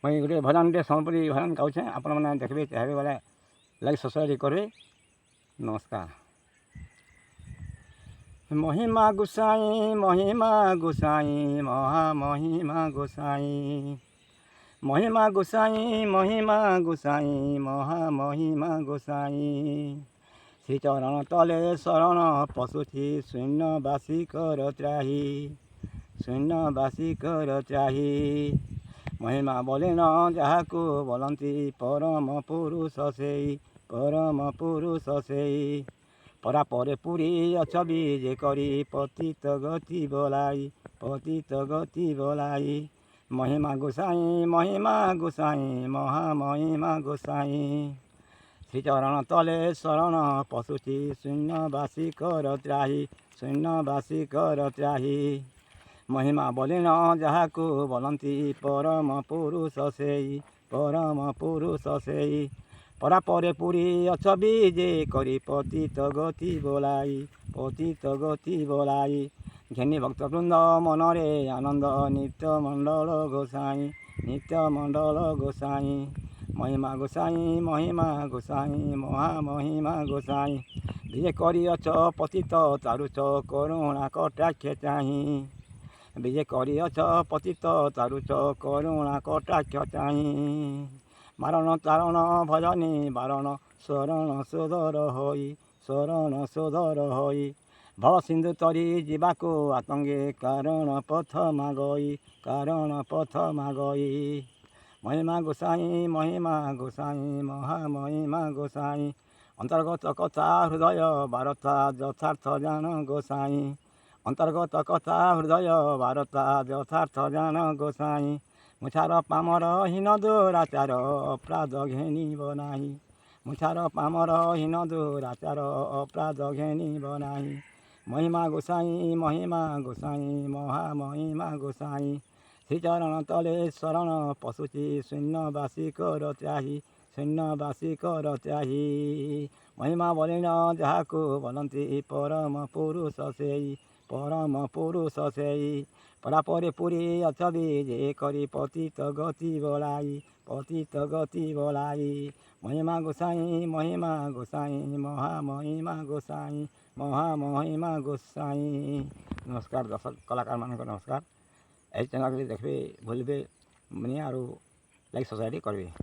ମୁଇଁ ଗୋଟେ ଭଜନଟେ ସମ୍ବଲପୁରୀ ଭଜନ ଗାଉଛେ, ଆପଣମାନେ ଦେଖିବେ ଚାହିଁବେ ବେଲେ ଲାଇକ୍ ସବସ୍କ୍ରାଇବ୍ କରିବେ। ନମସ୍କାର। ମହିମା ଗୋସାଇଁ ମହିମା ଗୋସାଇଁ ମହାମହିମା ଗୋସାଇଁ, ମହିମା ଗୋସାଇଁ ମହିମା ଗୋସାଇଁ ମହାମହିମା ଗୋସାଇଁ। ଶ୍ରୀଚରଣ ତଲେ ଶରଣ ପଶୁଛି ଶୂନ୍ୟବାସିକର ତ୍ରାହି, ଶୂନ୍ୟବାସିକର ତ୍ରାହି। ମହିମା ବୋଲେନ ଯାହାକୁ ବୋଲନ୍ତି ପରମ ପୁରୁଷ ସେଇ, ପରମ ପୁରୁଷ ସେଇ। ପରାପରେ ପୁରୀ ଅଛବି ଯେ କରି ପତିତ ଗତି ବୋଲାଇ, ପତିତ ଗତି ବୋଲାଇ। ମହିମା ଗୋସାଇଁ ମହିମା ଗୋସାଇଁ ମହାମହିମା ଗୋସାଇଁ। ଶ୍ରୀଚରଣ ତଲେ ଶରଣ ପଶୁଛି ଶୂନ୍ୟବାସିକର ତ୍ରାହି, ଶୂନ୍ୟବାସିକର ତ୍ରାହି। ମହିମା ବୋଲେନ ଯାହାକୁ ବୋଲନ୍ତି ପରମ ପୁରୁଷ ସେଇ, ପରମ ପୁରୁଷ ସେଇ। ପରାପରେ ପୁରୀ ଅଛବି ଯେ କରି ପତିତ ଗତି ବୋଲାଇ, ପତିତ ଗତି ବୋଲାଇ। ଘେନି ଭକ୍ତବୃନ୍ଦ ମନରେ ଆନନ୍ଦ ନିତ୍ୟ ମଣ୍ଡଳ ଗୋସାଇଁ, ନିତ୍ୟ ମଣ୍ଡଳ ଗୋସାଇଁ। ମହିମା ଗୋସାଇଁ ମହିମା ଗୋସାଇଁ ମହାମହିମା ଗୋସାଇଁ। ବିଜେ କରିଅଛ ପତିତ ତାରୁଛ କରୁଣା କଟାକ୍ଷ ଚାହିଁ, ବିଜେ କରିଅଛ ପତିତ ତାରୁଛ କରୁଣା କଟାକ୍ଷ ଚାହିଁ। ମାରଣ ତାରଣ ଭଜନି ବାରଣ ଶରଣ ସୋଦର ହୋଇ, ଶରଣ ସୋଦର ହୋଇ। ଭଳ ସିନ୍ଧୁ ତରି ଯିବାକୁ ଆତଙ୍ଗେ କାରଣ ପଥ ମାଗଇ, କାରଣ ପଥ ମାଗଇ। ମହିମା ଗୋସାଇଁ ମହିମା ଗୋସାଇଁ ମହାମହିମା ଗୋସାଇଁ। ଅନ୍ତର୍ଗତ କଥା ହୃଦୟ ବାରତା ଯଥାର୍ଥ ଜାଣ ଗୋସାଇଁ, ଅନ୍ତର୍ଗତ କଥା ହୃଦୟ ବାରତା ଯଥାର୍ଥ ଜାଣ ଗୋସାଇଁ। ମୁଛାର ପାମର ହୀନ ଦୁରାଚାର ଅପରାଧ ଘେନିବ ନାହିଁ, ମୁଛାର ପାମର ହୀନ ଦୁରାଚାର ଅପରାଧ ଘେନିବ ନାହିଁ। ମହିମା ଗୋସାଇଁ ମହିମା ଗୋସାଇଁ ମହାମହିମା ଗୋସାଇଁ। ଶ୍ରୀଚରଣ ତଲେ ଶରଣ ପଶୁଛି ଶୂନ୍ୟବାସିକର ତ୍ରାହି, ଶୂନ୍ୟବାସିକର ତ୍ରାହି। ମହିମା ବୋଲେନ ଯାହାକୁ ବୋଲନ୍ତି ପରମ ପୁରୁଷ ସେଇ, ପରମ ପୁରୁଷ ସେଇ। ପରାପରେ ପୁରୀ ଅଛବି ଯେ କରି ପତିତ ଗତି ବୋଲାଇ, ପତିତ ଗତି ବୋଲାଇ। ମହିମା ଗୋସାଇଁ ମହିମା ଗୋସାଇଁ ମହାମହିମା ଗୋସାଇଁ, ମହାମହିମା ଗୋସାଇଁ। ନମସ୍କାର ଦର୍ଶକ କଳାକାରମାନଙ୍କୁ ନମସ୍କାର। ଏହି ଚ୍ୟାନେଲ୍ରେ ଦେଖିବେ ଭୁଲିବେ ନି ଆରୁ ଲାଇକ୍ ସବସ୍କ୍ରାଇବ୍ କରିବେ।